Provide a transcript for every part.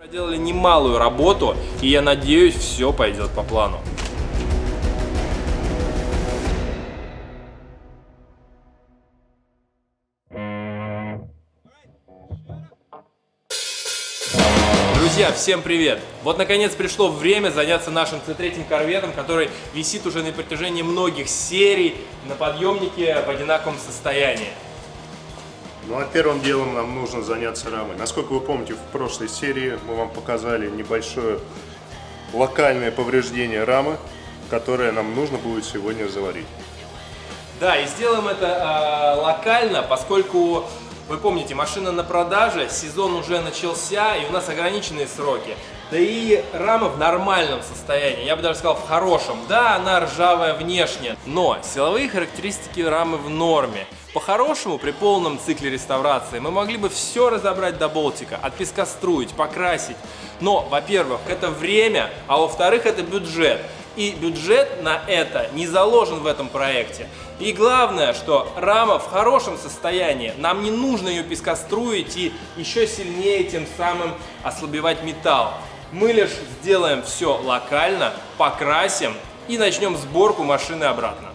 Проделали немалую работу, и я надеюсь, все пойдет по плану. Друзья, всем привет! Вот наконец пришло время заняться нашим C3 корветом, который висит уже на протяжении многих серий на подъемнике в одинаковом состоянии. Ну а первым делом нам нужно заняться рамой. Насколько вы помните, в прошлой серии мы вам показали небольшое локальное повреждение рамы, которое нам нужно будет сегодня заварить. Да, и сделаем это локально, поскольку, вы помните, машина на продаже, сезон уже начался, и у нас ограниченные сроки. Да и рама в нормальном состоянии, я бы даже сказал в хорошем. Да, она ржавая внешне, но силовые характеристики рамы в норме. По-хорошему, при полном цикле реставрации мы могли бы все разобрать до болтика, отпескоструить, покрасить. Но, во-первых, это время, а во-вторых, это бюджет. И бюджет на это не заложен в этом проекте. И главное, что рама в хорошем состоянии, нам не нужно ее пескоструить и еще сильнее тем самым ослабевать металл. Мы лишь сделаем все локально, покрасим и начнем сборку машины обратно.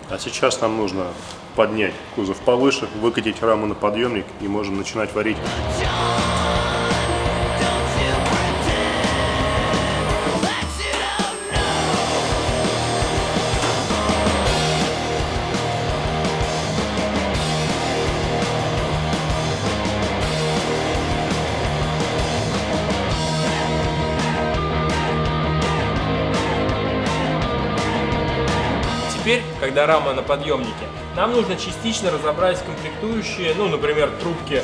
А сейчас нам нужно поднять кузов повыше, выкатить раму на подъемник и можем начинать варить. Теперь, когда рама на подъемнике, нам нужно частично разобрать комплектующие, ну, например, трубки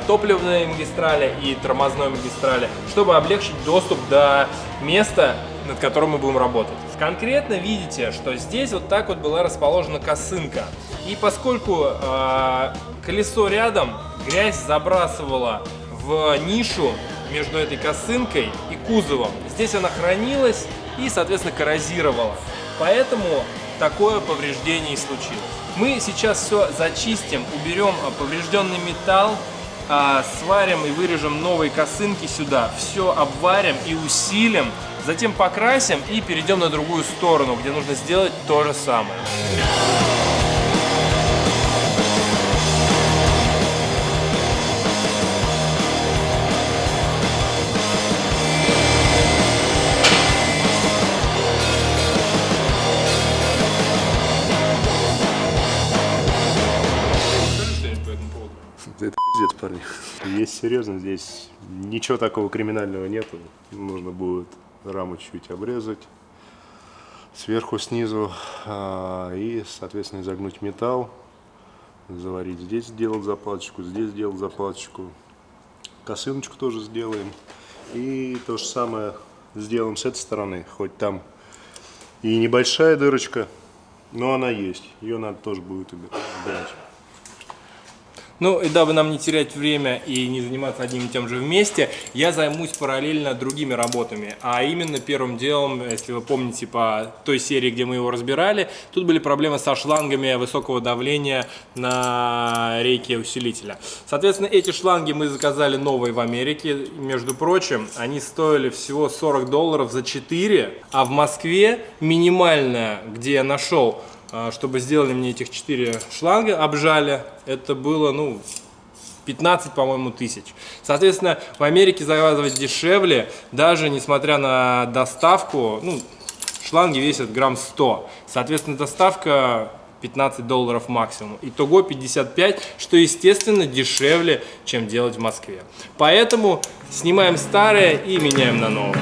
топливной магистрали и тормозной магистрали, чтобы облегчить доступ до места, над которым мы будем работать. Конкретно видите, что здесь вот так вот была расположена косынка. И поскольку колесо рядом, грязь забрасывала в нишу между этой косынкой и кузовом. Здесь она хранилась и, соответственно, коррозировала. Поэтому такое повреждение и случилось. Мы сейчас все зачистим, уберем поврежденный металл, сварим и вырежем новые косынки сюда, все обварим и усилим, затем покрасим и перейдем на другую сторону, где нужно сделать то же самое. Это пиздец, парни. Есть серьезно, здесь ничего такого криминального нету. Нужно будет раму чуть обрезать сверху, снизу и, соответственно, изогнуть металл, заварить. Здесь сделать заплаточку, здесь сделать заплаточку, косыночку тоже сделаем. И то же самое сделаем с этой стороны, хоть там и небольшая дырочка, но она есть. Ее надо тоже будет убирать. Ну и дабы нам не терять время и не заниматься одним и тем же вместе, я займусь параллельно другими работами. А именно первым делом, если вы помните по той серии, где мы его разбирали, тут были проблемы со шлангами высокого давления на рейке усилителя. Соответственно, эти шланги мы заказали новые в Америке. Между прочим, они стоили всего $40 за 4, а в Москве минимальная, где я нашел, чтобы сделали мне этих 4 шланга, обжали, это было, 15, по-моему, тысяч. Соответственно, в Америке заказывать дешевле, даже несмотря на доставку, шланги весят грамм 100. Соответственно, доставка $15 максимум. Итого 55, что, естественно, дешевле, чем делать в Москве. Поэтому снимаем старое и меняем на новое.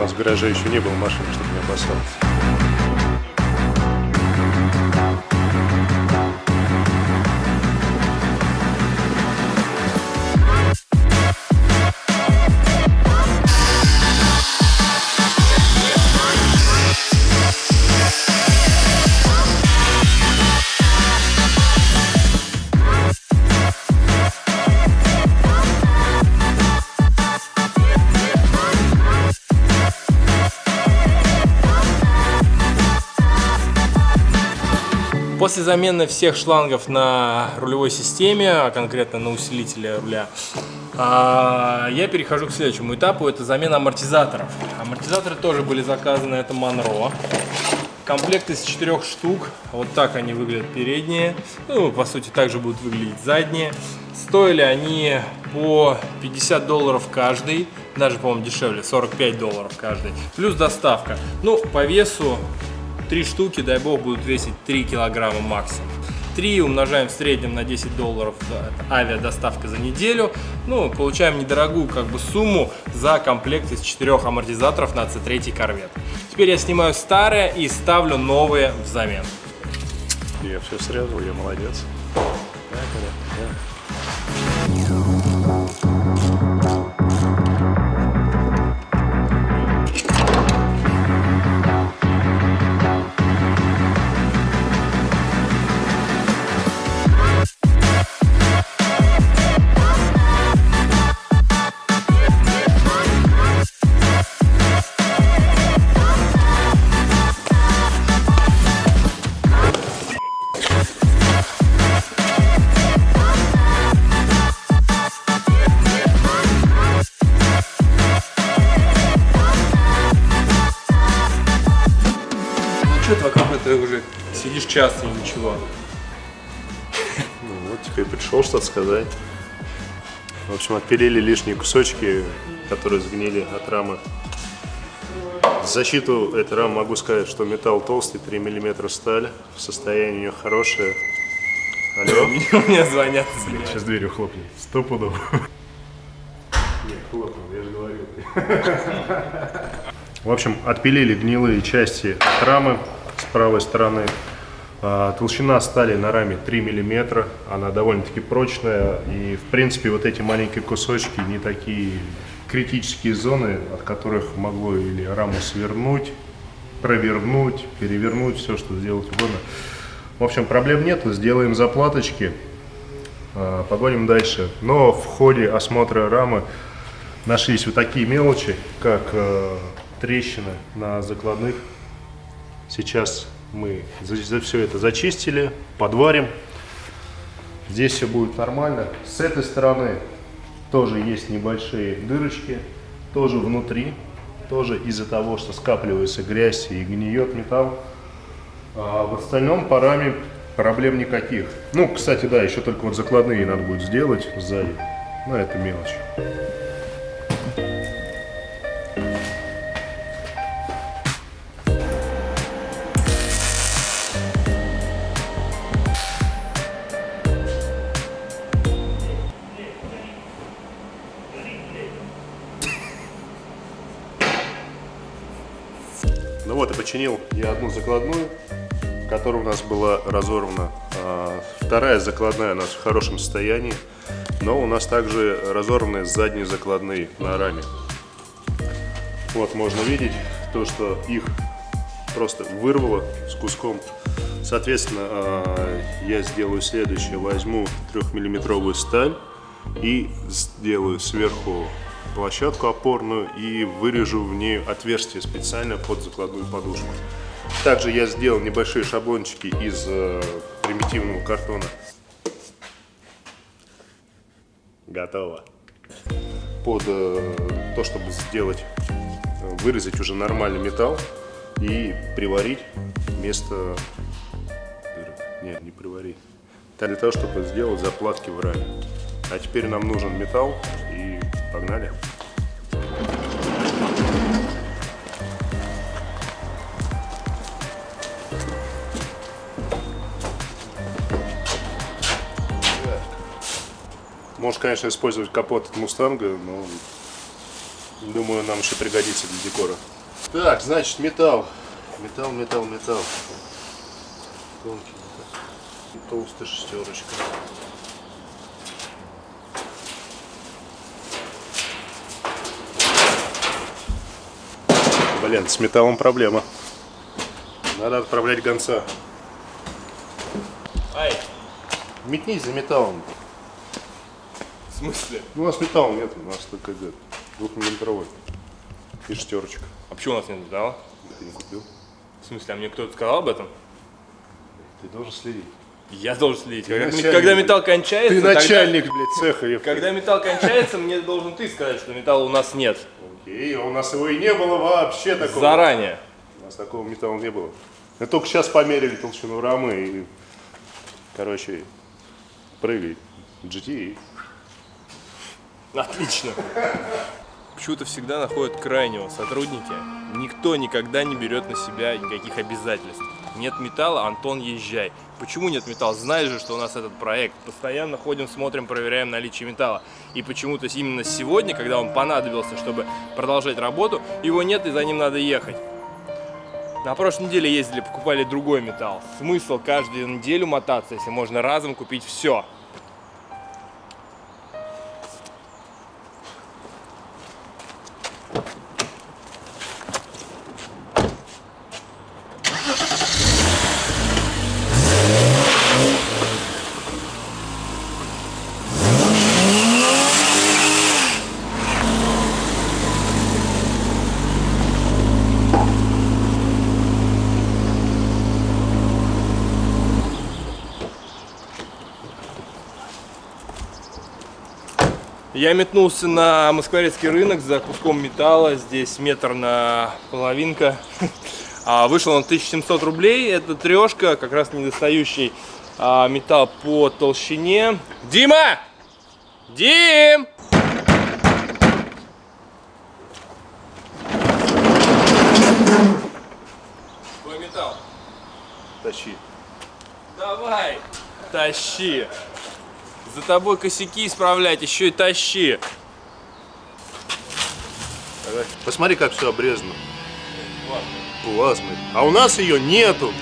В гараже еще не было машины, чтобы не опасаться. После замены всех шлангов на рулевой системе, а конкретно на усилителе руля, я перехожу к следующему этапу, это замена амортизаторов. Амортизаторы тоже были заказаны, это Monroe. Комплект из 4 штук, вот так они выглядят передние, ну, по сути, также будут выглядеть задние. Стоили они по $50 каждый, даже, по-моему, дешевле, $45 каждый, плюс доставка. Ну, по весу 3 штуки, дай бог, будут весить 3 килограмма максимум. 3 умножаем в среднем на $10 авиадоставка за неделю. Ну, получаем недорогую как бы сумму за комплект из 4 амортизаторов на C3 корвет. Теперь я снимаю старые и ставлю новые взамен. Я все срезал, я молодец. Что-то вокруг ты уже сидишь часто и ничего. Ну вот, теперь пришел что-то сказать. В общем, отпилили лишние кусочки, которые сгнили от рамы. В защиту этой рамы могу сказать, что металл толстый, 3 мм сталь, состояние у нее хорошее. Алло? Мне звонят. Сейчас дверью хлопнет. 100 пудов. Нет, хлопнул, я же говорил. В общем, отпилили гнилые части от рамы с правой стороны. Толщина стали на раме 3 мм, она довольно-таки прочная. И, в принципе, вот эти маленькие кусочки не такие критические зоны, от которых могло или раму свернуть, провернуть, перевернуть, все, что сделать угодно. В общем, проблем нету, сделаем заплаточки, погоним дальше. Но в ходе осмотра рамы нашлись вот такие мелочи, как трещины на закладных. Сейчас мы за все это зачистили, подварим. Здесь все будет нормально. С этой стороны тоже есть небольшие дырочки, тоже внутри, тоже из-за того, что скапливается грязь и гниет металл. А в остальном по раме проблем никаких. Ну, кстати, да, еще только вот закладные надо будет сделать сзади. Но это мелочь. Ну вот, и починил я одну закладную, которая у нас была разорвана. Вторая закладная у нас в хорошем состоянии, но у нас также разорваны задние закладные на раме. Вот можно видеть то, что их просто вырвало с куском. Соответственно, я сделаю следующее. Возьму 3-миллиметровую сталь и сделаю сверху площадку опорную и вырежу в ней отверстие специально под закладную подушку. Также я сделал небольшие шаблончики из примитивного картона. Готово. Под то, чтобы вырезать уже нормальный металл и приварить вместо дырок. Нет, не приварить. Для того, чтобы сделать заплатки в раме. А теперь нам нужен металл и погнали. Можешь, конечно, использовать капот от Мустанга, но думаю, нам еще пригодится для декора. Так, значит, металл. Металл. Тонкий, толстая шестерочка. Блин, с металлом проблема. Надо отправлять гонца. Ай, Метнись за металлом. в смысле? Ну, у нас металла нет, у нас только 2-миллиметровый и шестерочка. А почему у нас нет металла? Ты не купил? В смысле, а мне кто-то сказал об этом? Ты должен следить. Я должен следить. начальник, Когда металл кончается... Ты тогда- начальник, блядь, цеха. Когда металл кончается, мне должен ты сказать, что металла у нас нет. Окей, а у нас его и не было вообще такого. Заранее. У нас такого металла не было. Мы только сейчас померили толщину рамы и, короче, прыгай. GT и... Отлично. Почему-то всегда находят крайнего сотрудника. Никто никогда не берет на себя никаких обязательств. Нет металла, Антон, езжай. Почему нет металла? Знаешь же, что у нас этот проект. Постоянно ходим, смотрим, проверяем наличие металла. И почему-то именно сегодня, когда он понадобился, чтобы продолжать работу, его нет и за ним надо ехать. На прошлой неделе ездили, покупали другой металл. Смысл каждую неделю мотаться, если можно разом купить все. Я метнулся на Москворецкий рынок за куском металла, здесь метр на половинка. Вышел он 1700 рублей, это трешка, как раз недостающий металл по толщине. Дима! Дим! Твой металл. Тащи. Давай, тащи. За тобой косяки исправлять, еще и тащи. Давай. Посмотри, как все обрезано. Плазмой. А у нас ее нету.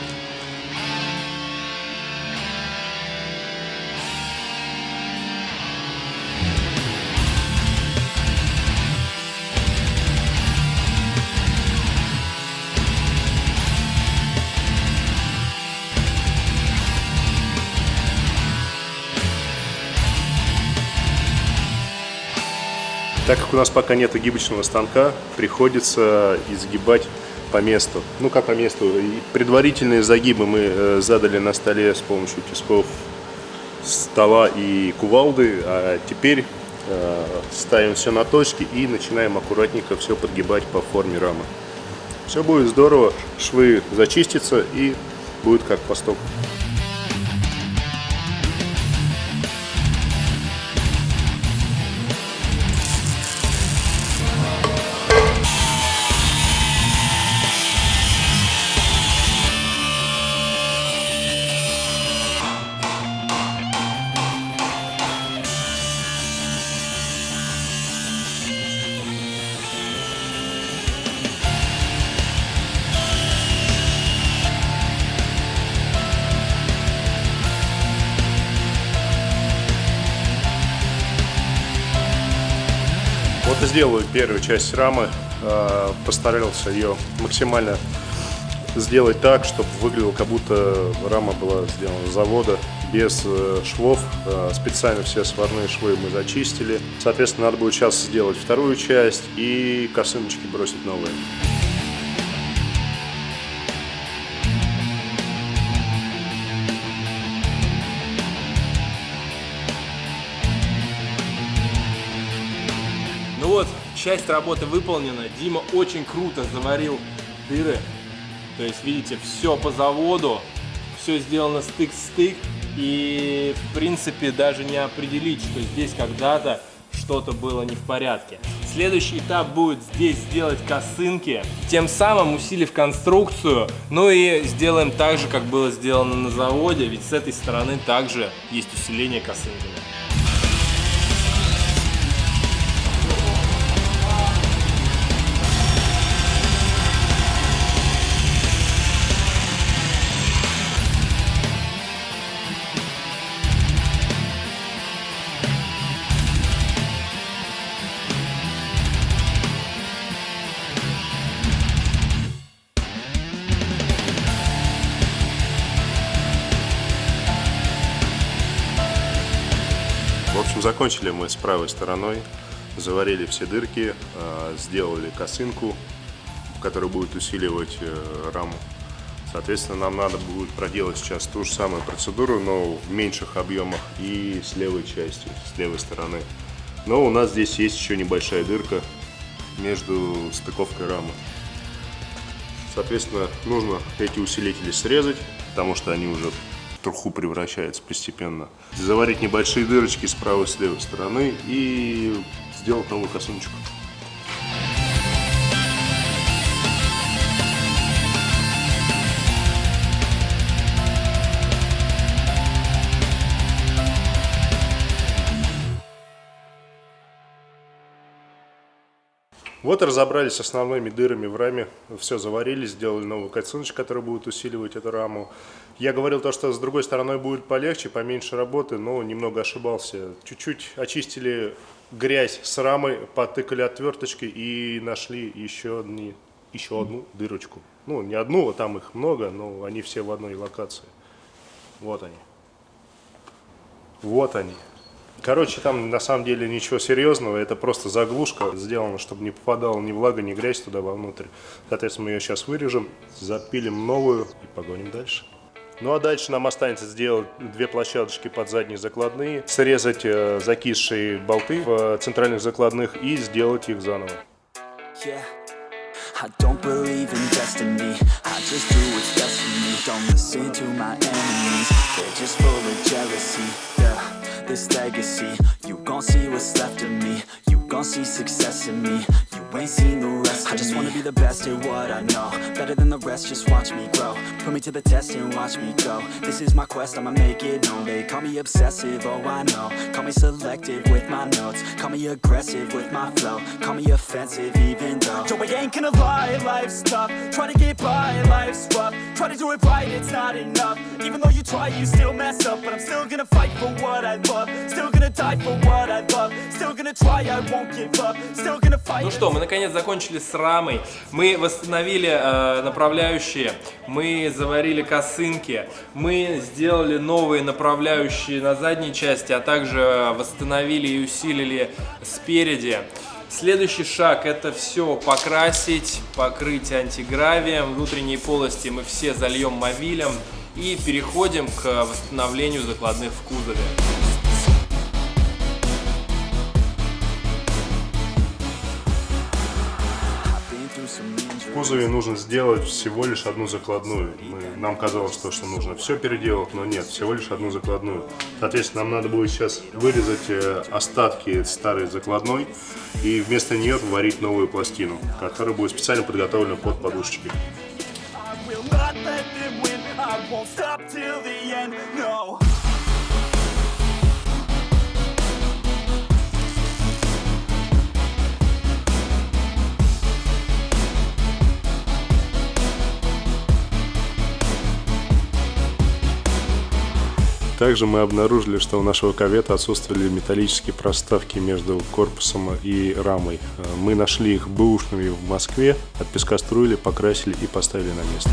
Так как у нас пока нет гибочного станка, приходится изгибать по месту. Ну как по месту, и предварительные загибы мы задали на столе с помощью тисков стола и кувалды, а теперь ставим все на точки и начинаем аккуратненько все подгибать по форме рамы. Все будет здорово, швы зачистятся и будет как по стоку. Вот и сделаю первую часть рамы, постарался ее максимально сделать так, чтобы выглядело, как будто рама была сделана с завода, без швов. Специально все сварные швы мы зачистили. Соответственно, надо будет сейчас сделать вторую часть и косыночки бросить новые. Ну вот, часть работы выполнена. Дима очень круто заварил дыры. То есть, видите, все по заводу, все сделано стык-стык. И, в принципе, даже не определить, что здесь когда-то что-то было не в порядке. Следующий этап будет здесь сделать косынки, тем самым усилив конструкцию. Ну и сделаем так же, как было сделано на заводе, ведь с этой стороны также есть усиление косынками. В общем, закончили мы с правой стороной, заварили все дырки, сделали косынку, которая будет усиливать раму. Соответственно, нам надо будет проделать сейчас ту же самую процедуру, но в меньших объемах и с левой части, с левой стороны. Но у нас здесь есть еще небольшая дырка между стыковкой рамы. Соответственно, нужно эти усилители срезать, потому что они уже в труху превращаются постепенно. Заварить небольшие дырочки с правой и с левой стороны и сделать новую косыночку. Вот разобрались с основными дырами в раме, все заварили, сделали новую косыночку, которая будет усиливать эту раму. Я говорил то, что с другой стороной будет полегче, поменьше работы, но немного ошибался. Чуть-чуть очистили грязь с рамой, потыкали отверточкой и нашли еще одну дырочку. Ну, не одну, а там их много, но они все в одной локации. Вот они. Вот они. Короче, там на самом деле ничего серьезного, это просто заглушка сделана, чтобы не попадала ни влага, ни грязь туда вовнутрь. Соответственно, мы ее сейчас вырежем, запилим новую и погоним дальше. Ну а дальше нам останется сделать две площадочки под задние закладные, срезать закисшие болты в центральных закладных и сделать их заново. I don't believe in destiny, I just do what's best for me. Don't listen to my enemies, they're just full of jealousy. Yeah, this legacy, you gon' see what's left of me. You gon' see success in me, you ain't seen the rest of me. I just wanna be the best at what I know, better than the rest, just watch me grow. Put me to the test and watch me go. This is my quest, I'ma make it known. They call me obsessive, oh I know. Call me selective with my notes, call me aggressive with my flow. Call me offensive even though Joe, I ain't gonna lie, life's tough. Try to get by, life's rough. Try to do it right, it's not enough. Even though you try, you still mess up. But I'm still gonna fight for what I love. Still gonna die for what I love. Still gonna try, I won't give up. Still gonna fight. Ну что, мы наконец закончили с рамой. Мы восстановили направляющие. Мы заварили косынки. Мы сделали новые направляющие на задней части, а также восстановили и усилили спереди. Следующий шаг — это все покрасить, покрыть антигравием. Внутренние полости мы все зальем мовилем и переходим к восстановлению закладных в кузове. В кузове нужно сделать всего лишь одну закладную. Нам казалось, что нужно все переделать, но нет, всего лишь одну закладную. Соответственно, нам надо будет сейчас вырезать остатки старой закладной и вместо нее варить новую пластину, которая будет специально подготовлена под подушечки. Также мы обнаружили, что у нашего Корвета отсутствовали металлические проставки между корпусом и рамой. Мы нашли их бэушными в Москве, отпескоструили, покрасили и поставили на место.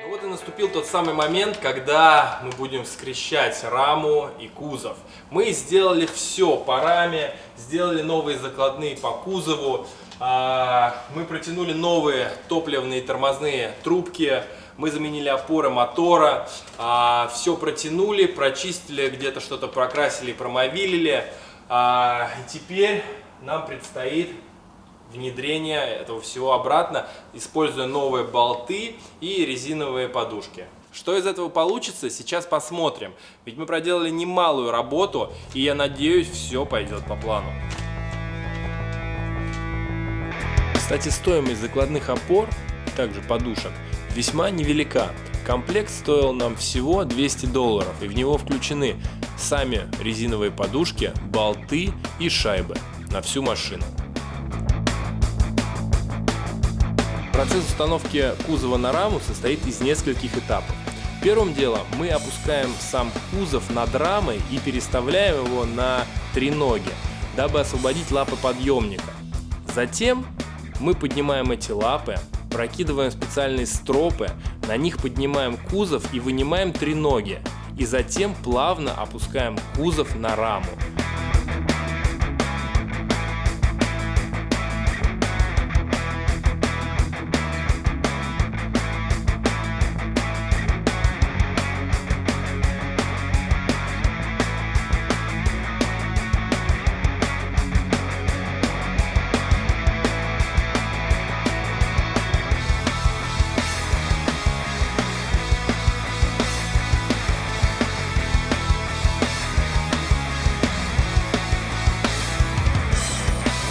Вот и наступил тот самый момент, когда мы будем скрещать раму и кузов. Мы сделали все по раме, сделали новые закладные по кузову, мы протянули новые топливные тормозные трубки, мы заменили опоры мотора, все протянули, прочистили, где-то что-то прокрасили, промовилили. И теперь нам предстоит внедрение этого всего обратно, используя новые болты и резиновые подушки. Что из этого получится, сейчас посмотрим. Ведь мы проделали немалую работу, и я надеюсь, все пойдет по плану. Кстати, стоимость закладных опор, также подушек, весьма невелика. Комплект стоил нам всего $200, и в него включены сами резиновые подушки, болты и шайбы на всю машину. Процесс установки кузова на раму состоит из нескольких этапов. Первым делом мы опускаем сам кузов над рамой и переставляем его на треноги, дабы освободить лапы подъемника. Затем мы поднимаем эти лапы, прокидываем специальные стропы, на них поднимаем кузов и вынимаем треноги. И затем плавно опускаем кузов на раму.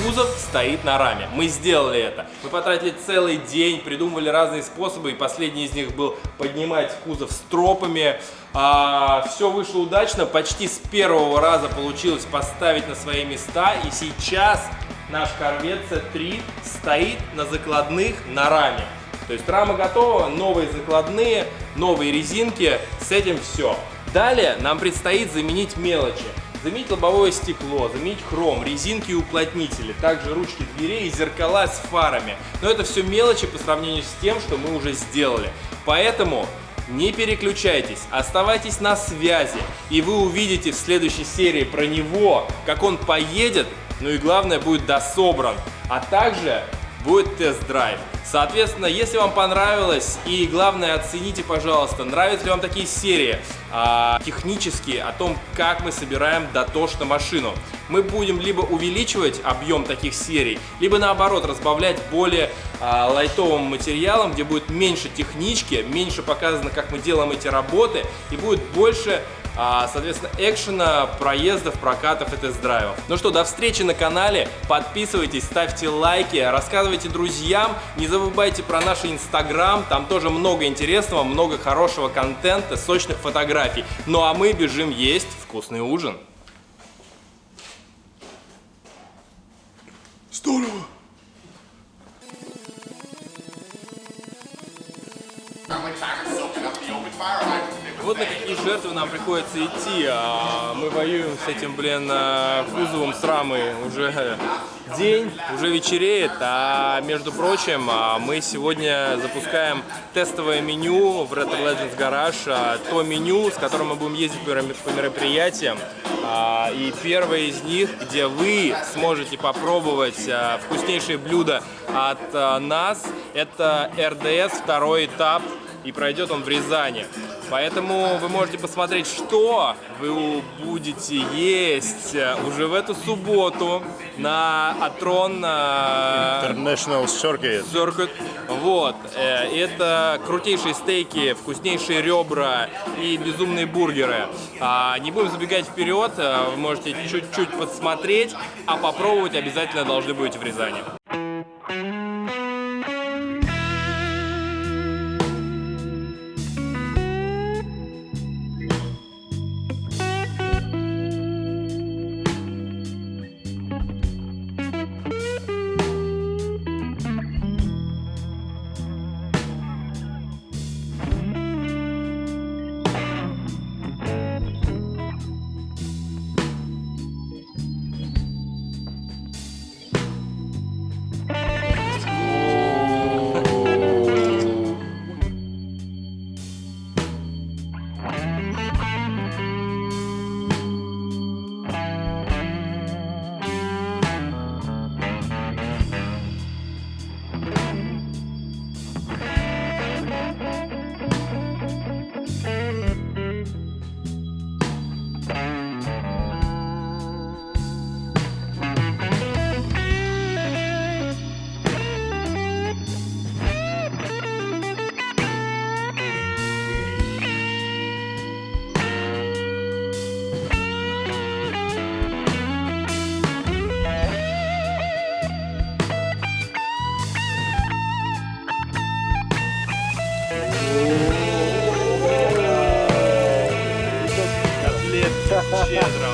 Кузов стоит на раме. Мы сделали это. Мы потратили целый день, придумывали разные способы, и последний из них был поднимать кузов стропами. Все вышло удачно, почти с первого раза получилось поставить на свои места, и сейчас наш Corvette C3 стоит на закладных на раме. То есть рама готова, новые закладные, новые резинки, с этим все. Далее нам предстоит заменить мелочи. Заменить лобовое стекло, заменить хром, резинки и уплотнители, также ручки дверей и зеркала с фарами. Но это все мелочи по сравнению с тем, что мы уже сделали. Поэтому не переключайтесь, оставайтесь на связи, и вы увидите в следующей серии про него, как он поедет, ну и главное, будет дособран, а также будет тест-драйв. Соответственно, если вам понравилось, и главное, оцените, пожалуйста, нравятся ли вам такие серии технические о том, как мы собираем дотошно машину. Мы будем либо увеличивать объем таких серий, либо наоборот разбавлять более лайтовым материалом, где будет меньше технички, меньше показано, как мы делаем эти работы, и будет больше соответственно, экшена, проездов, прокатов и тест-драйвов. Ну что, до встречи на канале, подписывайтесь, ставьте лайки, рассказывайте друзьям, не забывайте про наш инстаграм, там тоже много интересного, много хорошего контента, сочных фотографий. Ну а мы бежим есть вкусный ужин. Здорово! Вот на какие жертвы нам приходится идти. Мы воюем с этим, кузовом с рамой уже день, уже вечереет. А между прочим, мы сегодня запускаем тестовое меню в Retro Legends Garage. То меню, с которым мы будем ездить по мероприятиям. И первое из них, где вы сможете попробовать вкуснейшие блюда от нас, это РДС, второй этап. И пройдет он в Рязани. Поэтому вы можете посмотреть, что вы будете есть уже в эту субботу на Atron International Circuit. Вот. Это крутейшие стейки, вкуснейшие ребра и безумные бургеры. Не будем забегать вперед, вы можете чуть-чуть подсмотреть, а попробовать обязательно должны будете в Рязани. Щедро.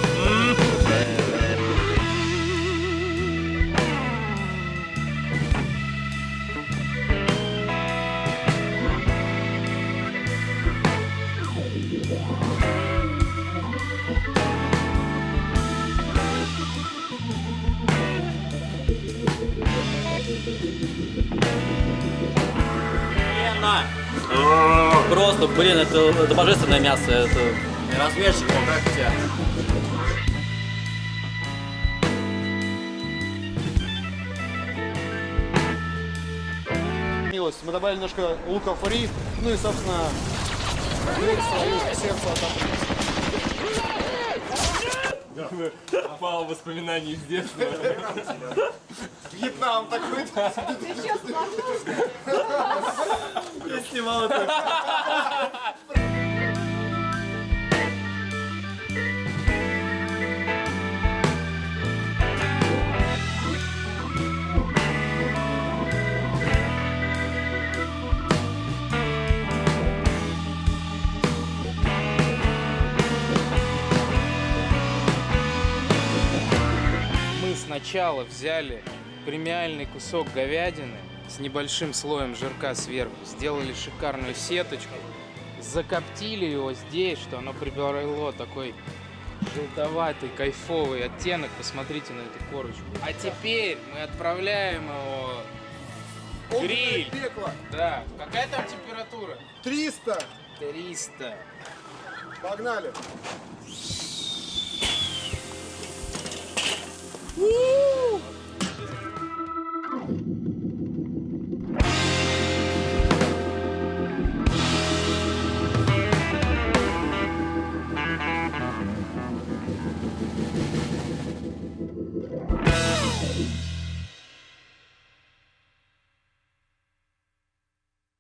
просто, блин, это божественное мясо, это не размерчик, как тебя. Мы добавили немножко лука фри, ну и, собственно, свою сердце отоприть. Мало воспоминаний из детства. Вьетнам такой-то. Я снимал это. Мы сначала взяли премиальный кусок говядины с небольшим слоем жирка сверху, сделали шикарную сеточку, закоптили его здесь, что оно приобрело такой желтоватый, кайфовый оттенок. Посмотрите на эту корочку. А теперь мы отправляем его в гриль. Пекло. Да. Какая там температура? 300. 300. Погнали. У-у-у!